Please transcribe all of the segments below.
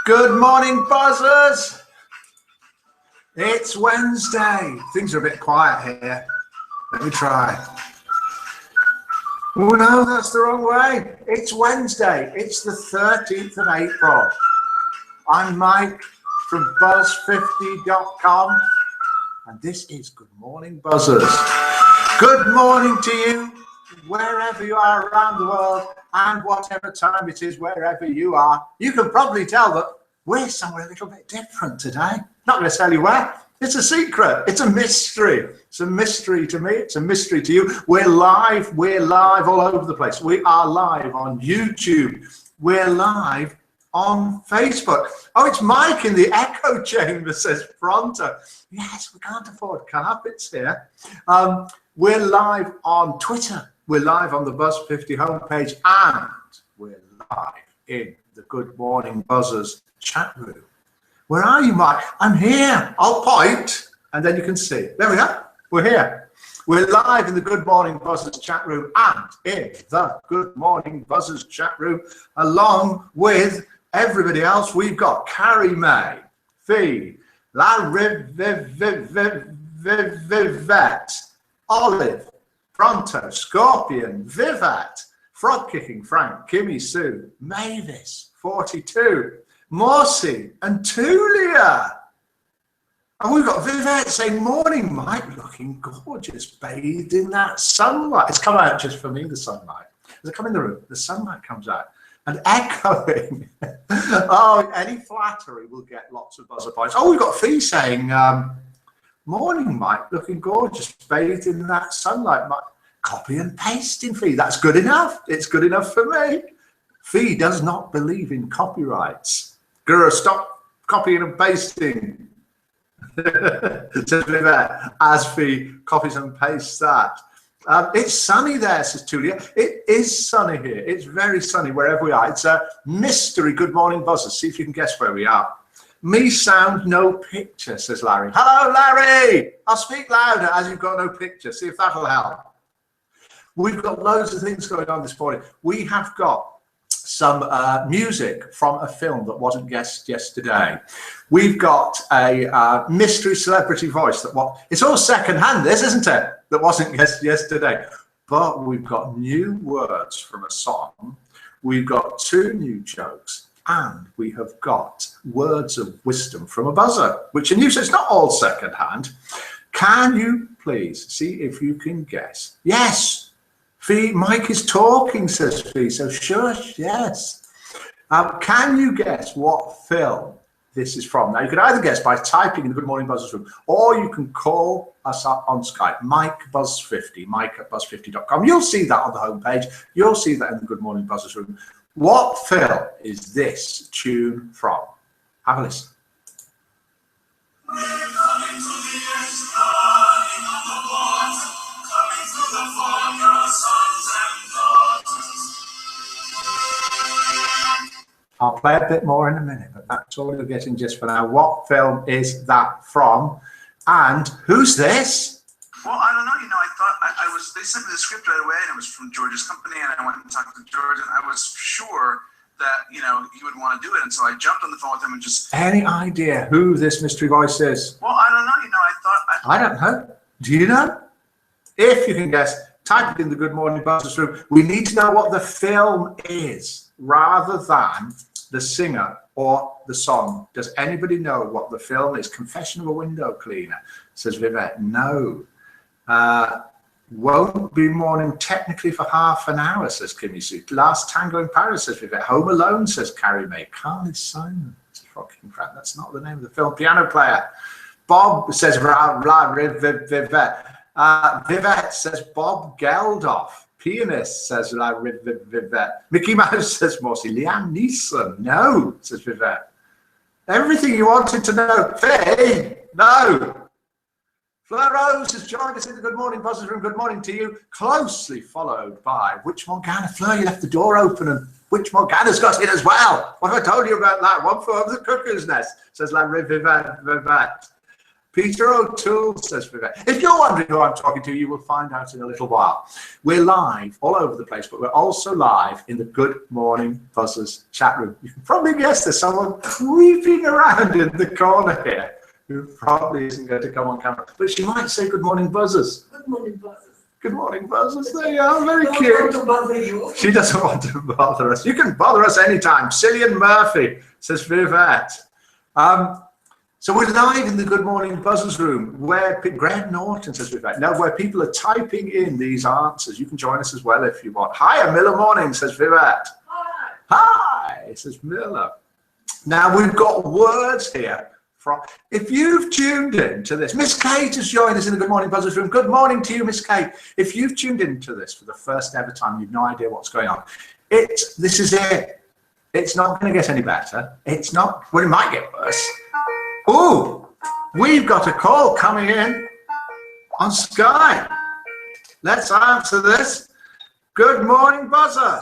Good morning, buzzers. It's Wednesday. Things are a bit quiet here. Let me try. Oh no, that's the wrong way. It's Wednesday. It's the 13th of April. I'm Mike from buzz50.com, and this is Good Morning, Buzzers. Good morning to you, wherever you are around the world, and whatever time it is, wherever you are. You can probably tell that we're somewhere a little bit different today. Not going to tell you where. It's a secret. It's a mystery. It's a mystery to me. It's a mystery to you. We're live. We're live all over the place. We are live on YouTube. We're live on Facebook. Oh, it's Mike in the echo chamber, says Pronto. Yes, we can't afford carpets here. We're live on Twitter. We're live on the Buzz50 homepage, and we're live in the Good Morning Buzzers chat room. Where are you, Mike? I'm here. I'll point, and then you can see. There we are. We're here. We're live in the Good Morning Buzzers chat room and in the Good Morning Buzzers chat room, along with everybody else. We've got Carrie May, Fee, Larry, Vivette, Olive, Pronto, Scorpion, Vivat, Frog Kicking Frank, Kimmy Sue, Mavis, 42, Morsi, and Tulia. And we've got Vivette saying, morning, Mike, looking gorgeous, bathed in that sunlight. It's come out just for me, the sunlight. As I come in the room, the sunlight comes out and echoing. Oh, any flattery will get lots of buzzer points. Oh, we've got Fee saying, morning, Mike, looking gorgeous, bathed in that sunlight. Mike, copy and pasting, Fee. That's good enough. It's good enough for me. Fee does not believe in copyrights. Girl, stop copying and pasting. As Fee copies and pastes that. It's sunny there, says Tulia. It is sunny here. It's very sunny wherever we are. It's a mystery Good Morning Buzzers. See if you can guess where we are. Me sound, no picture, says Larry. Hello, Larry. I'll speak louder as you've got no picture. See if that'll help. We've got loads of things going on this morning. We have got some music from a film that wasn't guessed yesterday. We've got a mystery celebrity voice it's all secondhand, this, isn't it? That wasn't guessed yesterday. But we've got new words from a song. We've got 2 new jokes. And we have got words of wisdom from a buzzer, which are new, so it's not all secondhand. Can you please see if you can guess? Yes. Fee, Mike is talking, says Fee, so shush, yes. Can you guess what film this is from? Now, you can either guess by typing in the Good Morning Buzzers room, or you can call us up on Skype, Mike Buzz50, Mike at buzz50.com. You'll see that on the homepage. You'll see that in the Good Morning Buzzers room. What film is this tune from? Have a listen. I'll play a bit more in a minute, but that's all you're getting just for now. What film is that from? And who's this? Well, I don't know. They sent me the script right away, and it was from George's company, and I went and talked to George, and I was sure that, he would want to do it. And so I jumped on the phone with him and just... Any idea who this mystery voice is? Well, I don't know. I don't know. Do you know? If you can guess, type it in the Good Morning Buzzers room. We need to know what the film is rather than the singer or the song. Does anybody know what the film is? Confession of a Window Cleaner, says Vivette. No. Won't be morning technically for half an hour, says Kimmy Sue. Last Tango in Paris, says Vivette. Home Alone, says Carrie May. Carly Simon, says Fucking Crap. That's not the name of the film. Piano Player. Bob says Vivette. Vivette says Bob Geldof. Pianist, says Vivette. Mickey Mouse, says Morsi. Liam Neeson. No, says Vivette. Everything you wanted to know. Faye, no. Fleur Rose has joined us in the Good Morning Buzzers room. Good morning to you. Closely followed by Witch Morgana. Fleur, you left the door open and Witch Morgana's got in as well. What have I told you about that? One for the cuckoo's nest, says Larry Vivette. Peter O'Toole, says Vivek. If you're wondering who I'm talking to, you will find out in a little while. We're live all over the place, but we're also live in the Good Morning Buzzers chat room. You can probably guess there's someone creeping around in the corner here who probably isn't going to come on camera, but she might say Good Morning Buzzers. Good morning, Buzzers. Good morning, Buzzers. There you are, very cute. Want to bother you. She doesn't want to bother us. You can bother us anytime. Cillian Murphy, says Vivette. So we're live in the Good Morning Buzzers room where Greg Norton, says Vivette. Now, where people are typing in these answers. You can join us as well if you want. Hiya, Miller Morning, says Vivette. Hi. Hi, says Miller. Now, we've got words here. If you've tuned in to this, Miss Kate has joined us in the Good Morning Buzzers room. Good morning to you, Miss Kate. If you've tuned into this for the first ever time, you've no idea what's going on. This is it. It's not going to get any better. It's not. Well, it might get worse. Ooh, we've got a call coming in on Sky. Let's answer this. Good morning, Buzzer.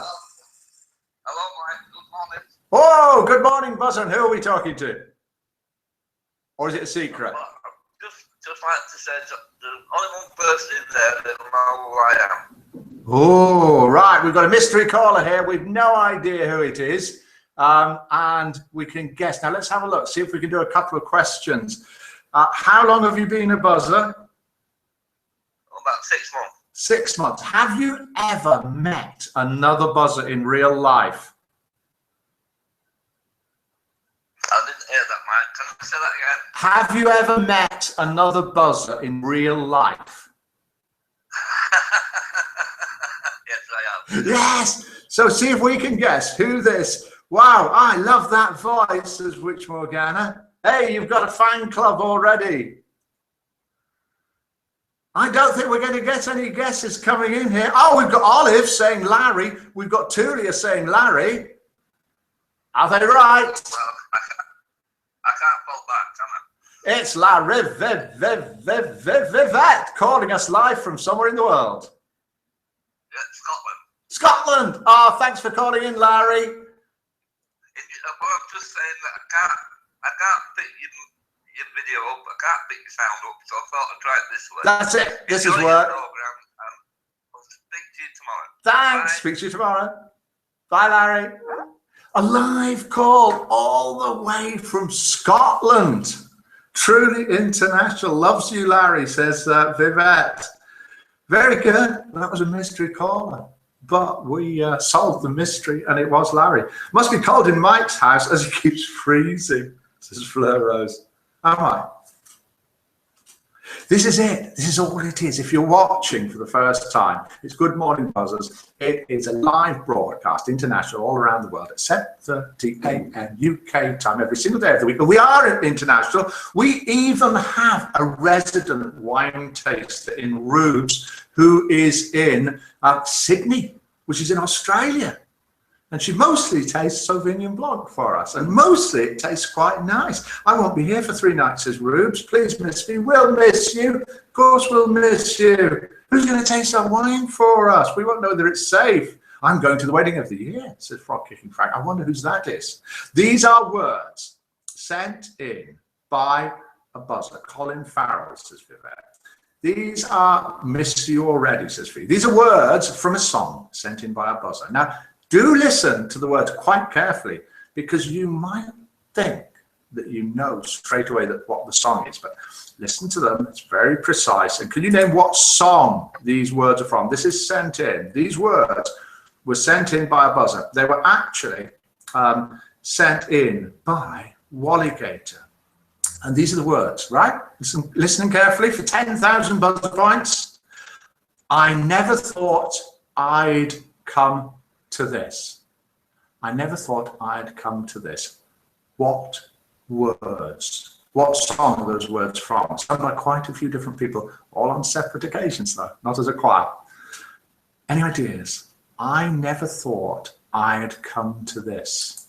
Hello, Mike. Good morning. Oh, good morning, Buzzer. And who are we talking to? Or is it a secret? Just like to say, there's only one person in there that will know who I am. Oh, right. We've got a mystery caller here. We've no idea who it is. And we can guess. Now, let's have a look. See if we can do a couple of questions. How long have you been a buzzer? About 6 months. 6 months. Have you ever met another buzzer in real life? I didn't hear that, Mike. Can I say that again? Have you ever met another buzzer in real life? Yes, I have. Yes. So see if we can guess who this. Wow, I love that voice, says Witch Morgana. Hey, you've got a fan club already. I don't think we're going to get any guesses coming in here. Oh, we've got Olive saying Larry. We've got Tulia saying Larry. Are they right? Well, I can't fault that, can I? It's Larry Vivette calling us live from somewhere in the world. Yeah, Scotland. Scotland. Oh, thanks for calling in, Larry. Well, I'm just saying that I can't pick your video up. I can't pick your sound up, so I thought I'd try it this way. That's it. This is Enjoy work. your program, and I'll speak to you tomorrow. Thanks. Bye. Speak to you tomorrow. Bye, Larry. A live call all the way from Scotland. Truly international. Loves you, Larry, says Vivette. Very good. That was a mystery caller. But we solved the mystery, and it was Larry. Must be cold in Mike's house as he keeps freezing, says Fleur Rose. Am I? This is it. This is all it is. If you're watching for the first time, it's Good Morning Buzzers. It is a live broadcast, international, all around the world at 7:30 a.m. UK time every single day of the week. But we are international. We even have a resident wine taster in Rubes who is in Sydney, which is in Australia. And she mostly tastes Sauvignon Blanc for us. And mostly it tastes quite nice. I won't be here for 3 nights, says Rubes. Please miss me. We'll miss you. Of course we'll miss you. Who's going to taste our wine for us? We won't know whether it's safe. I'm going to the wedding of the year, says Frog Kicking Frank. I wonder whose that is. These are words sent in by a buzzer. Colin Farrell, says Vivette. These are Miss You Already, says Fee. These are words from a song sent in by a buzzer. Now, do listen to the words quite carefully, because you might think that you know straight away what the song is, but listen to them. It's very precise. And can you name what song these words are from? This is sent in. These words were sent in by a buzzer. They were actually sent in by Wally Gator. And these are the words, right? Listen carefully for 10,000 buzzer points. I never thought I'd come to this. I never thought I'd come to this. What words? What song are those words from? Sung by quite a few different people, all on separate occasions though, not as a choir. Any ideas? I never thought I'd come to this.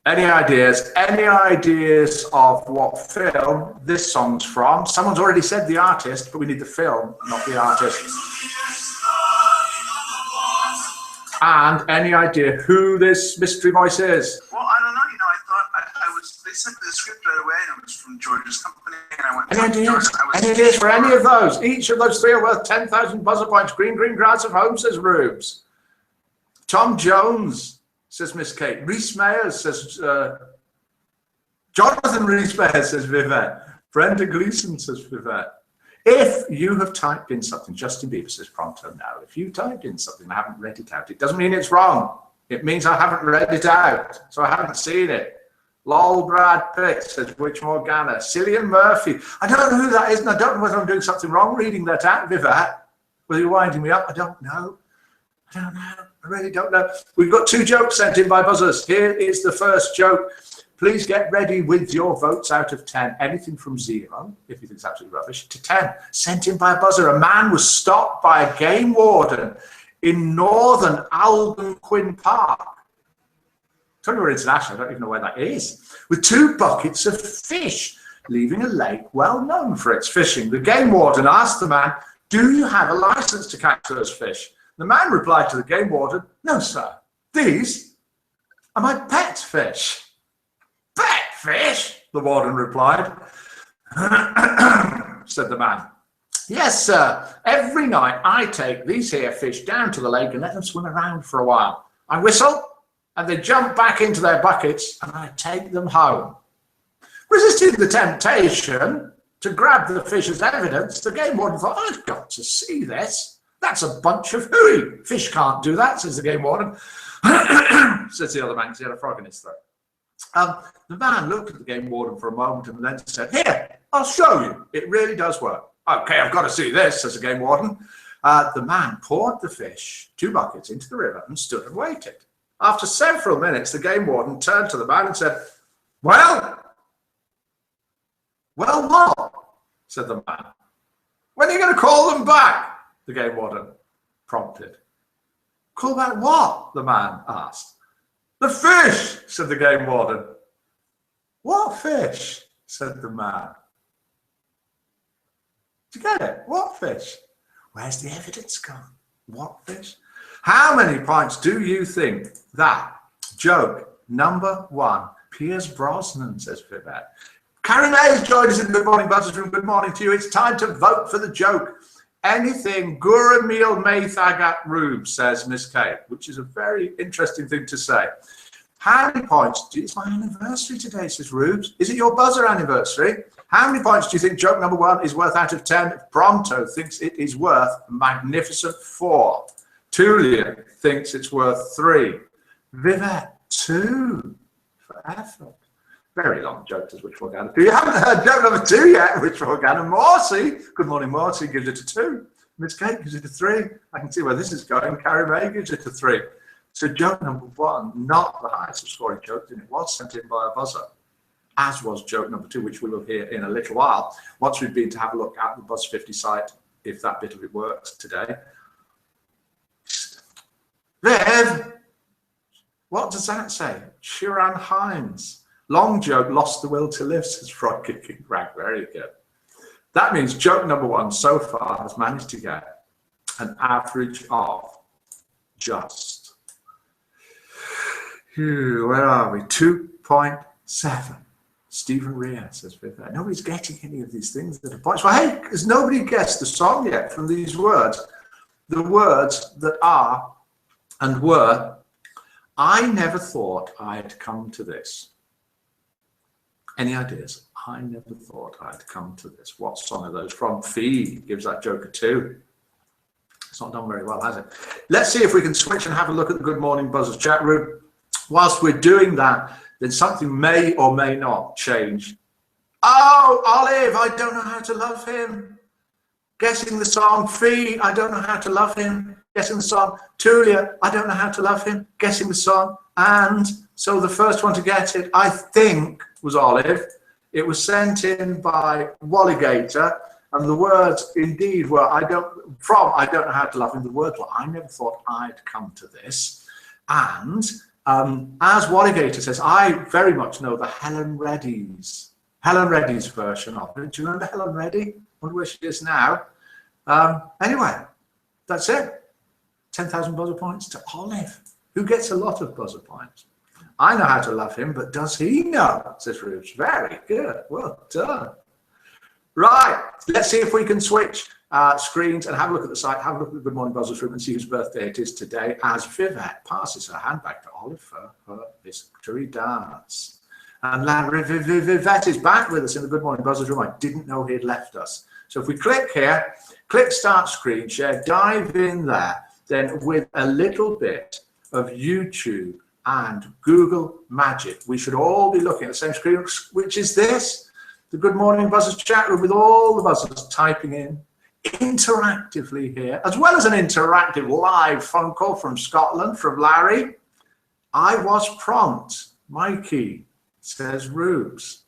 Any ideas? Any ideas of what film this song's from? Someone's already said the artist, but we need the film, not the artist. And any idea who this mystery voice is? Well, I don't know. I thought they sent me the script right away, and it was from George's company, went and talked to George. Any ideas for any of those? Each of those three are worth 10,000 buzzer points. Green grass of home, says Rubes. Tom Jones, says Miss Kate. Reese Mayers, says Jonathan Reese Mayers, says Vivette. Brenda Gleason, says Vivette. If you have typed in something, Justin Bieber says pronto now. If you typed in something and I haven't read it out, it doesn't mean it's wrong. It means I haven't read it out, so I haven't seen it. Lol Brad Pitt, says Witch Morgana. Cillian Murphy. I don't know who that is, and I don't know whether I'm doing something wrong reading that out, Vivat. Whether you're winding me up, I don't know. I really don't know. We've got 2 jokes sent in by buzzers. Here is the first joke. Please get ready with your votes out of 10. Anything from 0, if you think it's absolutely rubbish, to 10. Sent in by a buzzer. A man was stopped by a game warden in northern Algonquin Park. Tony, we're international, I don't even know where that is. With 2 buckets of fish, leaving a lake well known for its fishing. The game warden asked the man, "Do you have a license to catch those fish?" The man replied to the game warden, "No, sir. These are my pet fish." "Pet fish?" the warden replied. Said the man. "Yes, sir. Every night I take these here fish down to the lake and let them swim around for a while. I whistle, and they jump back into their buckets, and I take them home." Resisting the temptation to grab the fish as evidence, the game warden thought, "I've got to see this. That's a bunch of hooey. Fish can't do that," says the game warden. Says the other man, because he had a frog in his throat. The man looked at the game warden for a moment and then said, "Here, I'll show you. It really does work." "Okay, I've got to see this," says the game warden. The man poured the fish, 2 buckets, into the river and stood and waited. After several minutes, the game warden turned to the man and said, Well, what?" said the man. "When are you going to call them back?" the game warden prompted. "Call back what?" the man asked. "The fish," said the game warden. "What fish?" said the man. Do you get it? What fish? Where's the evidence gone? What fish? How many points do you think that joke number 1, Piers Brosnan, says Vivette. Karen Hayes joined us in Good Morning Buzzers Room. Good morning to you. It's time to vote for the joke. Anything Guramil Maythagat Rube, says Miss Kate, which is a very interesting thing to say. How many points? It's my anniversary today, says Rubes. Is it your buzzer anniversary? How many points do you think joke number 1 is worth out of 10? Pronto thinks it is worth a magnificent 4. Tulia thinks it's worth 3. Vivette, 2 for effort. Very long joke, says Witch Morgana. You haven't heard joke number 2 yet, Witch Morgana. Morsi, good morning, Morsi, gives it a 2. Miss Kate gives it a 3. I can see where this is going. Carrie May gives it a 3. So joke number 1, not the highest scoring joke, and it was sent in by a buzzer, as was joke number 2, which we will hear in a little while, once we've been to have a look at the Buzz 50 site, if that bit of it works today. Viv, what does that say? Shiran Hines. Long joke, lost the will to live, says Frog Kicking Rag. Very good. That means joke number 1 so far has managed to get an average of just, where are we? 2.7. Stephen Rea, says Viv. Nobody's getting any of these things that are points. Well, hey, has nobody guessed the song yet from these words? The words that are and were, "I never thought I'd come to this." Any ideas? I never thought I'd come to this. What song are those from? Fee gives that joke a 2. It's not done very well, has it? Let's see if we can switch and have a look at the Good Morning Buzzers chat room. Whilst we're doing that, then something may or may not change. Oh, Olive, I don't know how to love him. Guessing the song. Fee, I don't know how to love him. Guessing the song. Tulia, I don't know how to love him. Guessing the song. And so the first one to get it, I think, was Olive. It was sent in by Walligator, and the words indeed were, I don't know how to love him. The words were, I never thought I'd come to this. And as Walligator says, I very much know the Helen Reddy's version of it. Do you remember Helen Reddy? I wonder where she is now. Anyway, that's it. 10,000 buzzer points to Olive, who gets a lot of buzzer points. I know how to love him, but does he know? Says Rubes. Very good. Well done. Right, let's see if we can switch screens and have a look at the site, have a look at the Good Morning Buzzers room and see whose birthday it is today as Vivette passes her hand back to Olive for her victory dance. And Larry Vivette is back with us in the Good Morning Buzzers room. I didn't know he'd left us. So if we click here, click start screen share, dive in there, then with a little bit of YouTube and Google Magic, we should all be looking at the same screen, which is this, the Good Morning Buzzers chat room with all the buzzers typing in interactively here, as well as an interactive live phone call from Scotland from Larry. I was prompt. Mikey says Rubes.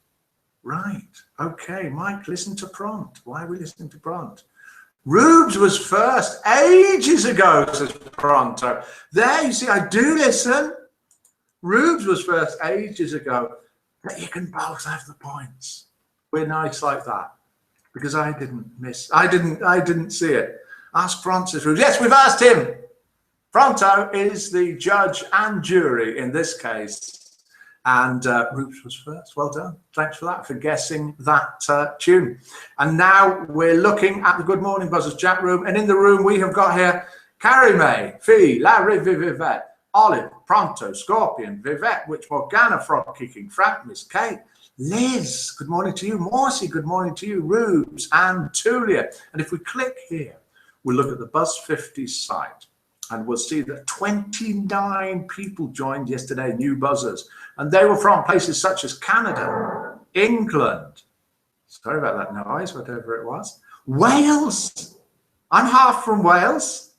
Right. Okay, Mike, listen to prompt. Why are we listening to prompt? Rubes was first ages ago, says Pronto. There, you see, I do listen. Rubes was first ages ago. But you can both have the points. We're nice like that. Because I didn't see it. Ask Pronto, says Rubes. Yes, we've asked him. Pronto is the judge and jury in this case. And Rubes was first. Well done. Thanks for that, for guessing that tune. And now we're looking at the Good Morning Buzzers chat room. And in the room we have got here Carrie May, Fee, Larry Vivette, Olive, Pronto, Scorpion, Vivette, Witch Morgana, Frog Kicking, Frank, Miss Kate, Liz, good morning to you, Morsi, good morning to you, Rubes, and Tulia. And if we click here, we'll look at the Buzz 50 site. And we'll see that 29 people joined yesterday, new buzzers. And they were from places such as Canada, England, sorry about that noise, whatever it was, Wales, I'm half from Wales,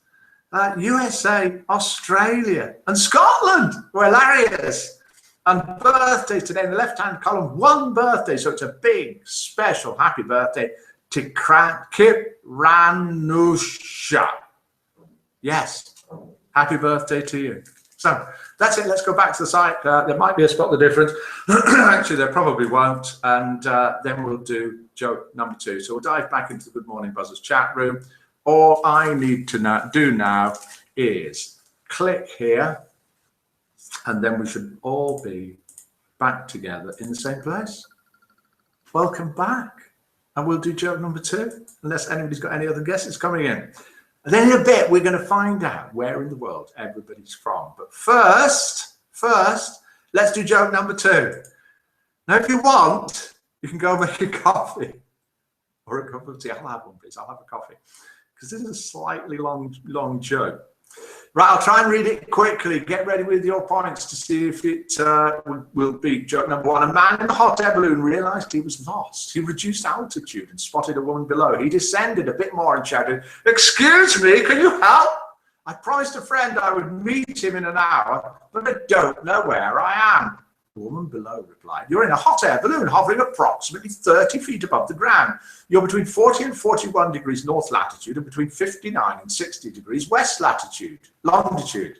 USA, Australia, and Scotland, where Larry is. And birthdays today in the left-hand column, one birthday. So it's a big, special happy birthday to Kip Ranusha. Yes. Happy birthday to you. So that's it. Let's go back to the site. There might be a spot the difference. Actually, there probably won't. And then we'll do joke number 2. So we'll dive back into the Good Morning Buzzers chat room. All I need to do now is click here. And then we should all be back together in the same place. Welcome back. And we'll do joke number 2, unless anybody's got any other guesses coming in. And then in a bit, we're going to find out where in the world everybody's from. But first, let's do joke number 2. Now, if you want, you can go make a coffee or a cup of tea. I'll have one, please. I'll have a coffee. Because this is a slightly long joke. Right, I'll try and read it quickly. Get ready with your points to see if it will be joke number 1. A man in a hot air balloon realized he was lost. He reduced altitude and spotted a woman below. He descended a bit more and shouted, "Excuse me, can you help? I promised a friend I would meet him in an hour, but I don't know where I am." The woman below replied, "You're in a hot air balloon hovering approximately 30 feet above the ground. You're between 40 and 41 degrees north latitude and between 59 and 60 degrees west latitude. Longitude.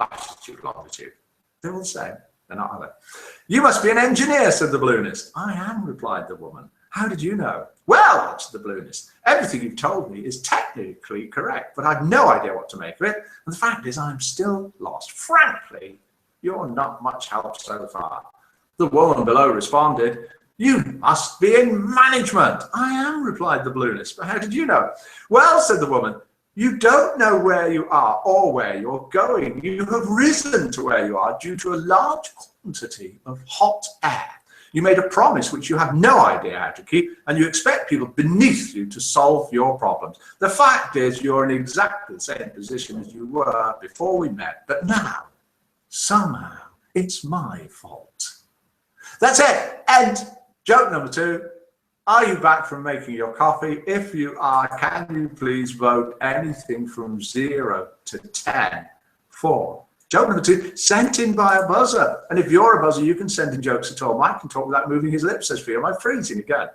Longitude. They're all the same. They're not, are they? You must be an engineer," said the balloonist. "I am," replied the woman. "How did you know?" "Well," answered the balloonist, "everything you've told me is technically correct, but I've no idea what to make of it. And the fact is, I'm still lost. Frankly, you're not much help so far." The woman below responded, "You must be in management." "I am," replied the balloonist. "But how did you know?" "Well," said the woman, "you don't know where you are or where you're going. You have risen to where you are due to a large quantity of hot air. You made a promise which you have no idea how to keep, and you expect people beneath you to solve your problems. The fact is, you're in exactly the same position as you were before we met, but now, somehow, it's my fault." That's it. End. Joke number 2. Are you back from making your coffee? If you are, can you please vote anything from 0 to 10 for joke number 2, sent in by a buzzer. And if you're a buzzer, you can send in jokes at all. Mike can talk without moving his lips, says Fia. Am I freezing again?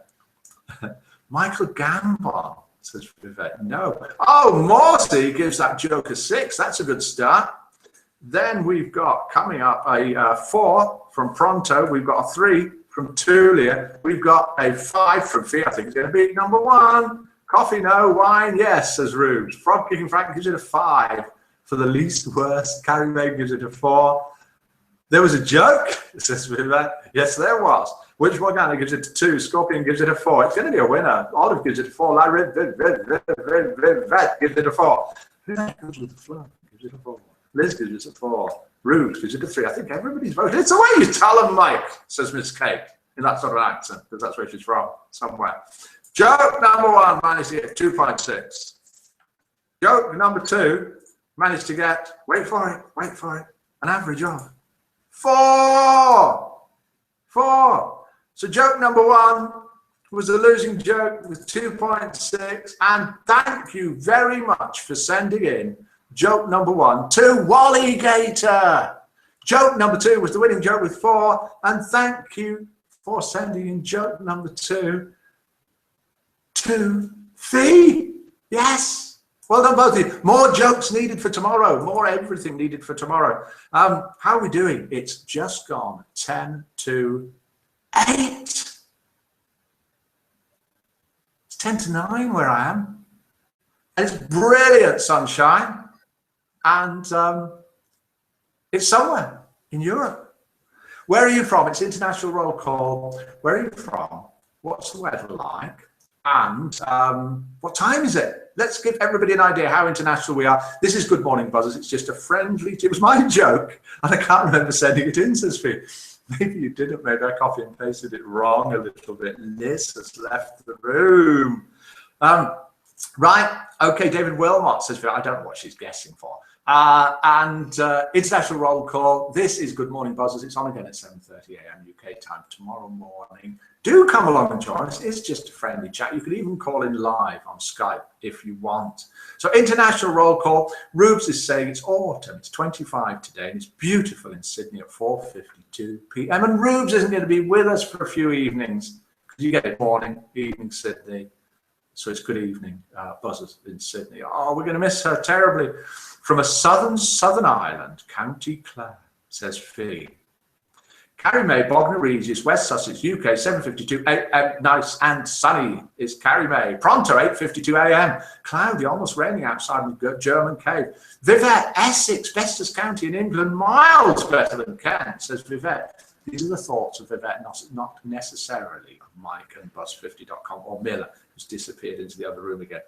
Michael Gambon, says Vivette. No. Oh, Morsi gives that joke a 6. That's a good start. Then we've got coming up a 4 from Pronto. We've got a 3 from Tulia. We've got a 5 from Fia. I think it's going to be number 1. Coffee, no. Wine, yes, says Rubes. Frog Kicking Frank gives it a 5 for the least worst. Carrie May gives it a 4. There was a joke, says Vivek. Yes, there was. Which Morgana gives it a 2, Scorpion gives it a 4. It's going to be a winner. Olive gives it a 4. Larry Vivek gives it a 4. Vivek goes with the flow, gives it a 4. Liz gives it a 4. Rude gives it a 3. I think everybody's voted. It's the way you tell them, Mike, says Miss Kate, in that sort of accent, because that's where she's from, somewhere. Joke number 1 managed to get 2.6. Joke number 2 managed to get, wait for it, an average of 4. So joke number 1 was a losing joke with 2.6. And thank you very much for sending in joke number 1 to Wally Gator. Joke number 2 was the winning joke with 4. And thank you for sending in joke number 2 to Fee. Yes. Well done, both of you. More jokes needed for tomorrow. More everything needed for tomorrow. How are we doing? It's just gone 10 to 8. It's 10 to 9 where I am. And it's brilliant sunshine. And it's somewhere in Europe. Where are you from? It's international roll call. Where are you from? What's the weather like? And what time is it? Let's give everybody an idea how international we are. This is Good Morning Buzzers. It's just a friendly, it was my joke, and I can't remember sending it in, says Fee. Maybe you didn't, maybe I copy and pasted it wrong a little bit. Liz has left the room. Right, okay, David Wilmot says, I don't know what she's guessing for. International roll call. This is Good Morning Buzzers. It's on again at 7:30 a.m. UK time tomorrow morning. Do come along and join us. It's just a friendly chat. You can even call in live on Skype if you want. So international roll call. Rubes is saying it's autumn. It's 25 today and it's beautiful in Sydney at 4:52 p.m. And Rubes isn't going to be with us for a few evenings because you get it morning, evening Sydney. So it's good evening, Buzzers in Sydney. Oh, we're going to miss her terribly. From a southern island, County Clare, says Fee. Carrie May, Bognor Regis, West Sussex, UK, 7:52 a.m. Nice and sunny is Carrie May. Pronto, 8:52 a.m. Cloudy, almost raining outside the German cave. Vivette, Essex, bestest county in England, miles better than Kent, says Vivette. These are the thoughts of Vivette, not necessarily of Mike and Buzz50.com or Miller, who's disappeared into the other room again.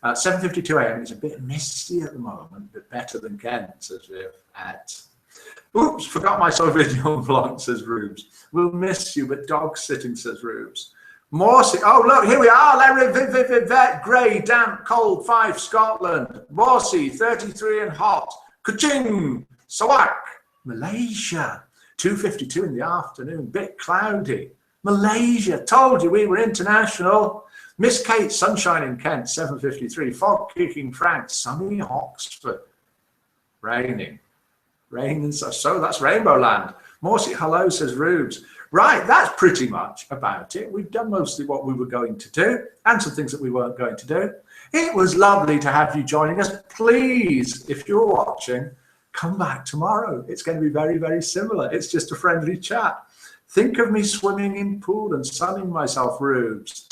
7:52 a.m. is a bit misty at the moment, but better than Kent, says Vivette. Oops, forgot my Sauvignon Blanc, says Rubes. We'll miss you, but dog sitting, says Rubes. Morsey, oh look, here we are, Larry, Vivette, grey, damp, cold, 5, Scotland. Morsey, 33 and hot. Kuching, Sarawak, Malaysia, 2:52 in the afternoon, bit cloudy. Malaysia, told you we were international. Miss Kate, sunshine in Kent, 7:53. Fog kicking France, sunny Oxford. Raining. Rain and so that's Rainbow Land. Morsey, hello, says Rubes. Right, that's pretty much about it. We've done mostly what we were going to do and some things that we weren't going to do. It was lovely to have you joining us. Please, if you're watching, come back tomorrow. It's going to be very, very similar. It's just a friendly chat. Think of me swimming in pool and sunning myself, Rubes.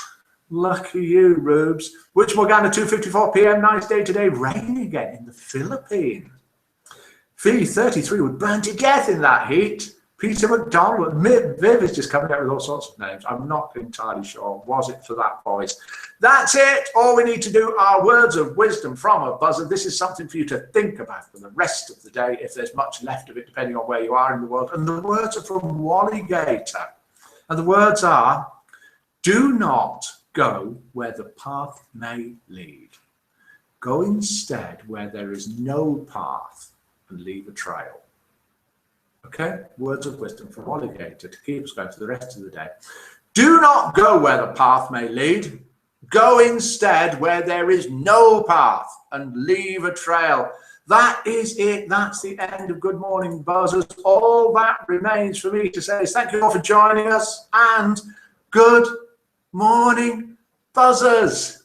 Lucky you, Rubes. Which Morgana, 2:54 p.m. Nice day today. Rain again in the Philippines. Fee, 33, would burn to death in that heat. Peter McDonald, Viv is just coming out with all sorts of names. I'm not entirely sure. Was it for that voice? That's it. All we need to do are words of wisdom from a buzzer. This is something for you to think about for the rest of the day, if there's much left of it, depending on where you are in the world. And the words are from Wally Gator. And the words are, do not go where the path may lead. Go instead where there is no path and leave a trail. Okay, words of wisdom from Wally Gator to keep us going for the rest of the day. Do not go where the path may lead. Go instead where there is no path and leave a trail. That is it. That's the end of Good Morning Buzzers. All that remains for me to say is thank you all for joining us and good morning, Buzzers.